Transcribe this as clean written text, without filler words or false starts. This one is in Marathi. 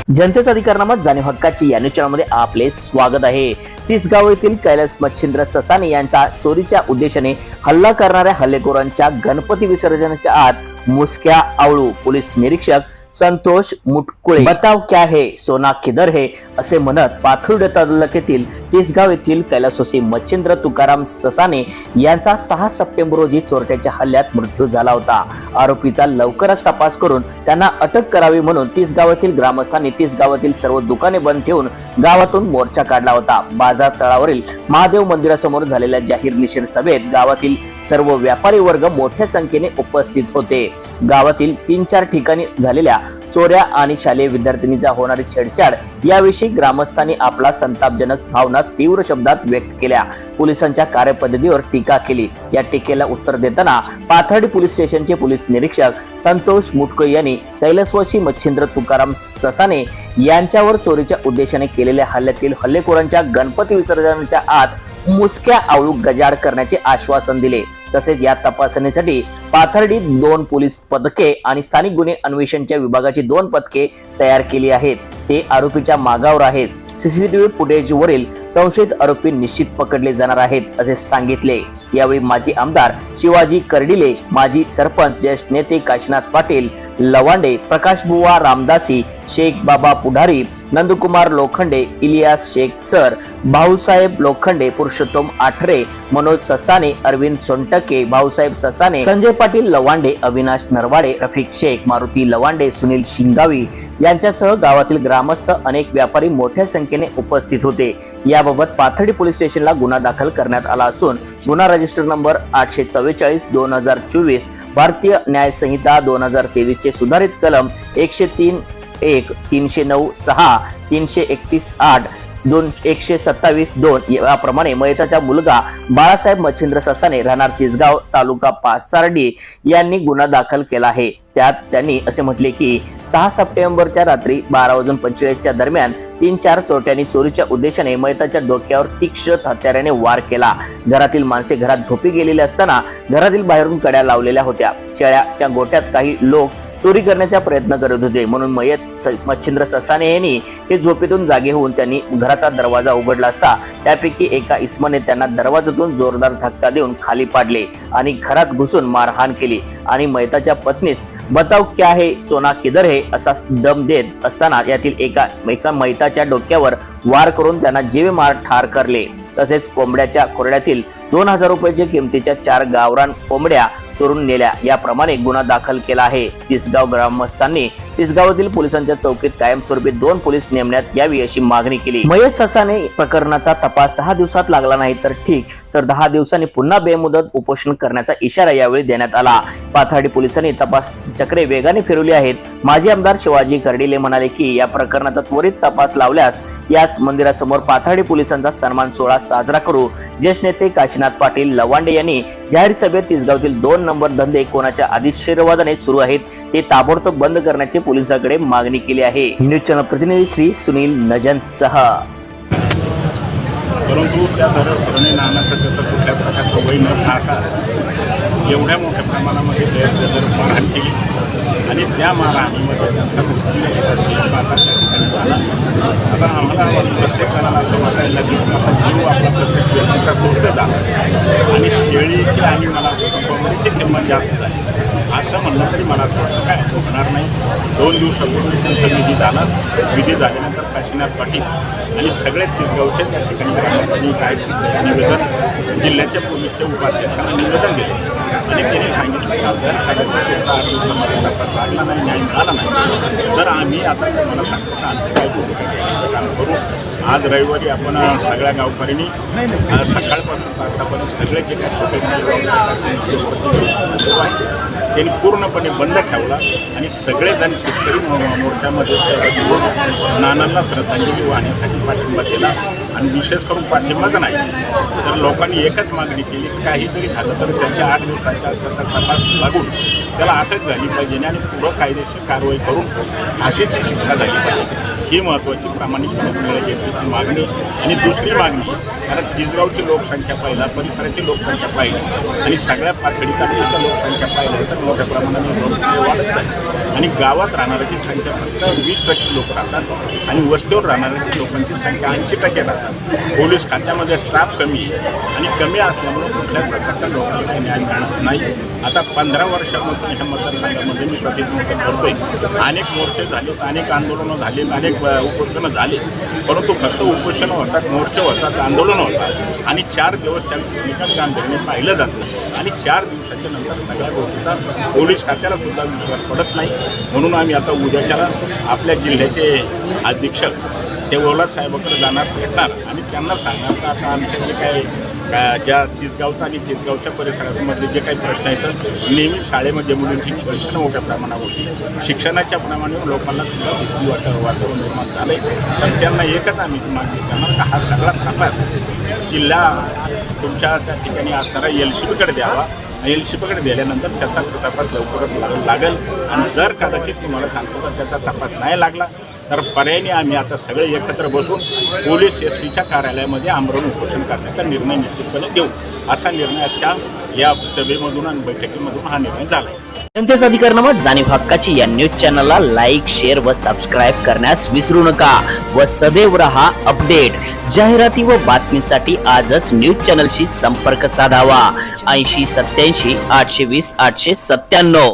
जनतेचा अधिकारनामा जाणीव हक्काची या न्यूज चॅनलमध्ये आपले स्वागत आहे। तिसगाव येथील कैलास मच्छिंद्र ससाने यांचा चोरीच्या उद्देशाने हल्ला करणाऱ्या हल्लेखोरांच्या गणपती विसर्जनाच्या आत मुसक्या आवळू पोलीस निरीक्षक संतोष मुटकुळे बताव क्या है सोना किधर है असे म्हणत पाथर्डी तालुक्यातील तिसगाव येथील कैलासवासी मच्छिंद्र तुकाराम ससाने यांचा 6 सप्टेंबर रोजी चोरट्याच्या हल्ल्यात मृत्यू झाला होता। आरोपीचा लवकरच तपास करून त्यांना अटक करावी म्हणून तिसगावातील ग्रामस्थांनी तिसगावातील सर्व दुकाने बंद ठेवून गावातून मोर्चा काढला होता। बाजार तळावरील महादेव मंदिरासमोर झालेल्या जाहीर निषेध सभेत गावातील सर्व व्यापारी वर्ग मोठ्या संख्येने उपस्थित होते। गावातील 3-4 ठिकाणी झालेल्या चोऱ्या आणि शालेय विद्यार्थिनीचा होणारी छेडछाड याविषयी ग्रामस्थांनी आपला संतापजनक भावना तीव्र शब्दात व्यक्त केल्या। पोलिसांच्या कार्यपद्धतीवर टीका केली। या टीकेला उत्तर देताना पाथर्डी पोलीस स्टेशनचे पोलीस निरीक्षक संतोष मुटकुळे यांनी कैलासवासी मच्छिंद्र तुकाराम ससाने यांच्यावर चोरीच्या उद्देशाने केलेल्या हल्ल्यातील हल्लेखोरांच्या गणपती विसर्जनाच्या आत मुसक्या आवळू गजाड करण्याचे आश्वासन दिले। तसेच या तपासणीसाठी पाथर्डी 2 पोलीस पथके आणि स्थानिक गुन्हे अन्वेषणच्या विभागाची 2 पथके तयार केली आहेत। ते आरोपीच्या मागावर आहेत। सीसीटीव्ही फुटेज वरील संशयित आरोपी निश्चित पकडले जाणार आहेत असे सांगितले। यावेळी माजी आमदार शिवाजी कर्डिले, माजी सरपंच ज्येष्ठ नेते काशीनाथ पाटील लवांडे, प्रकाश बुवा रामदासी, शेख बाबा पुढारी, नंदकुमार लोखंडे, इलियास शेख सर, भाऊसाहेब लोखंडे, पुरुषोत्तम आठरे, मनोज ससाने, अरविंद सोनटके, भाऊसाहेब ससाने, संजय पाटील लवांडे, अविनाश नरवाडे, रफिक शेख, मारुती लवांडे, सुनील शिंगावी यांच्यासह गावातील ग्रामस्थ अनेक व्यापारी मोठ्या संख्येने उपस्थित होते। याबाबत पाथर्डी पोलीस स्टेशनला गुन्हा दाखल करण्यात आला असून गुन्हा रजिस्टर नंबर 844/2024 भारतीय न्याय संहिता 2023 चे सुधारित कलम 103(1), 309(6), 331(8), 127(2) याप्रमाणे मयताचा मुलगा बाळासाहेब मच्छिंद्र ससाने राहणार तिसगाव तालुका पाथर्डी यांनी गुन्हा दाखल केला आहे। त्यात त्यांनी असे म्हटले की 6 सप्टेंबरच्या रात्री 12:45 दरम्यान 3-4 चोरट्यांनी चोरीच्या उद्देशाने मयताच्या डोक्यावर तीक्ष्ण हत्याराने वार केला। घरातील माणसे घरात झोपी गेलेली असताना घरातील बाहेरून कड्या लावलेल्या होत्या। शेळ्याच्या गोट्यात काही लोक चोरी करण्याचा प्रयत्न करत होते म्हणून मयत मच्छिंद्र ससाने यांनी हे झोपेतून जागे होऊन त्यांनी घराचा दरवाजा उघडला असता त्यापैकी एका इसमाने त्यांना दरवाजातून जोरदार धक्का देऊन खाली पाडले आणि घरात घुसून मारहाण केली आणि मयताच्या पत्नीस बताव क्या है सोना किधर है असा दम देत असताना यातील एका मयताच्या डोक्यावर वार करून त्यांना जीवे मार ठार करले। तसेच कोंबड्याच्या खोरड्यातील 2000 रुपयाच्या किमतीच्या 4 गावरान कोंबड्या चोरून नेल्या। याप्रमाणे गुन्हा दाखल केला आहे। तिसगाव ग्रामस्थांनी तिसगावातील पोलिसांच्या चौकीत कायमस्वरूपी 2 पोलीस नेमण्यात यावी अशी मागणी केली। मयत ससाने प्रकरणाचा तपास 10 दिवसात लागला नाही तर ठीक, तर 10 दिवसांनी पुन्हा बेमुदत उपोषण करण्याचा इशारा यावेळी देण्यात आला। पाथर्डी पोलिसांनी तपास चक्रे वेगाने फिरवली आहेत। माजी आमदार शिवाजी कर्डिले म्हणाले की या प्रकरणाचा त्वरित तपास लावल्यास याच मंदिरासमोर पाथर्डी पोलिसांचा सन्मान सोहळा साजरा करू। ज्येष्ठ नेते काशीनाथ पाटील लवांडे यांनी जाहीर सभेत तिसगावातील 2 नंबर धंदे कोणाच्या आदेशाने सुरू आहेत ते ताबडतोब बंद करण्याची पोलिसांकडे मागणी केली आहे। न्यूज चॅनल प्रतिनिधी श्री सुनील नजन सह। परंतु त्या धरणे नानाचं त्याचा कुठल्या प्रकारचं वय न टाळता एवढ्या मोठ्या प्रमाणामध्ये जर मारहाण केली आणि त्या मारहाणीमध्ये त्यांचा मृत्यू झाला। आता आम्हाला प्रत्येकाला असं वाटायला की जीव आपला प्रत्येक व्यक्तीचा तोच झाला आणि शेळीची आणि मला कोंबडीची किंमत जास्त आहे असं म्हणलं तरी मला वाटतं काय होणार नाही। 2 दिवसापूर्वी त्यांचा विधी झाला। विधी झाल्यानंतर काशीनाथ पाटील आणि सगळे तिसगावचे त्या ठिकाणी ग्रामस्थांनी काय निवेदन जिल्ह्याच्या पोलीसच्या उपाध्यक्षांना निवेदन दिले आणि त्यांनी सांगितलं की जर तपास लागला नाही, न्याय मिळाला नाही तर आम्ही आता तुम्हाला सांगतो का आमचं काय काम करू। आज रविवारी आपण सगळ्या गावकऱ्यांनी सकाळपासून आतापर्यंत सगळे जे काही त्यांनी पूर्णपणे बंद ठेवला आणि सगळेजण शेतकरी मोर्चामध्ये नानांना श्रद्धांजली वाहण्यासाठी पाठिंबा दिला आणि विशेष करून पाठिंबाच नाही. तर लोकांनी एकच मागणी केली की काही जरी झालं तर त्यांच्या 8 दिवसाच्या त्याचा तपास लागून त्याला अटक झाली पाहिजे आणि पुढं कायदेशीर कारवाई करून फाशीची शिक्षा झाली पाहिजे. ही महत्त्वाची प्रामाणिकपणे घेतलेली मागणी. आणि दुसरी मागणी, कारण तिसगावची लोकसंख्या पाहिला, परिसराची लोकसंख्या पाहिली आणि सगळ्या पातळीच्या लोकसंख्या पाहिली तर मोठ्या प्रमाणाने लोकसंख्या वाढत आहे. आणि गावात राहणाऱ्याची संख्या फक्त 20% लोक राहतात आणि वस्तीवर राहणाऱ्याची लोकांची संख्या 80% राहतात. पोलीस खात्यामध्ये स्टाफ कमी आहे आणि कमी असल्यामुळे कुठल्याच प्रकारच्या लोकांना न्याय मिळत नाही. आता 15 वर्षापासून ह्या मतदारसंघामध्ये मी प्रतिनिधित्व करतोय. अनेक मोर्चे झालेत, अनेक आंदोलनं झालीत, अनेक उपोषणं झाली, परंतु फक्त उपोषणं होतात, मोर्चे होतात, आंदोलनं होतात आणि 4 दिवस त्या निकाल गांभीर्याने पाहिलं जातं आणि 4 दिवसाच्या नंतर सगळ्या गोष्टीचा पोलीस खात्याला सुद्धा विश्वास पडत नाही. म्हणून आम्ही आता उद्याच्याला आपल्या जिल्ह्याचे अधीक्षक ते ओला साहेबाकडे जाणार, भेटणार आणि त्यांना सांगणार का आता आमच्या जे काही ज्या तिसगावचा आणि तिसगावच्या परिसरामधले जे काही प्रश्न आहेत, नेहमी शाळेमध्ये मुलींची शिक्षण मोठ्या प्रमाणावर होती. शिक्षणाच्या प्रमाणे लोकांना सुद्धा भीती वातावरण निर्माण झालं आहे. तर त्यांना एकच आम्ही मागणी करणार का हा सगळा तपास जिल्हा तुमच्या त्या ठिकाणी असणारा LCBकडे द्यावा. LCBकडे दिल्यानंतर त्याचा तपास लवकरच लागेल आणि जर कदाचित तुम्हाला सांगतो का त्याचा तपास नाही लागला तर पर्यायाने आम्ही आता सगळे एकत्र बसून पोलीस SPच्या कार्यालयामध्ये आमरण उपोषण करण्याचा निर्णय निश्चितपणे घेऊ. असा निर्णय आजच्या या सभेमधून आणि बैठकीमधून हा निर्णय झाला. जनतेचा अधिकारनामा जाणीव हक्काची या न्यूज चॅनलला लाईक, शेअर व सबस्क्राईब करण्यास विसरू नका व सदैव रहा अपडेट. जाहिराती व बातमीसाठी आजच न्यूज चॅनलशी संपर्क साधावा. 80 87 820 897.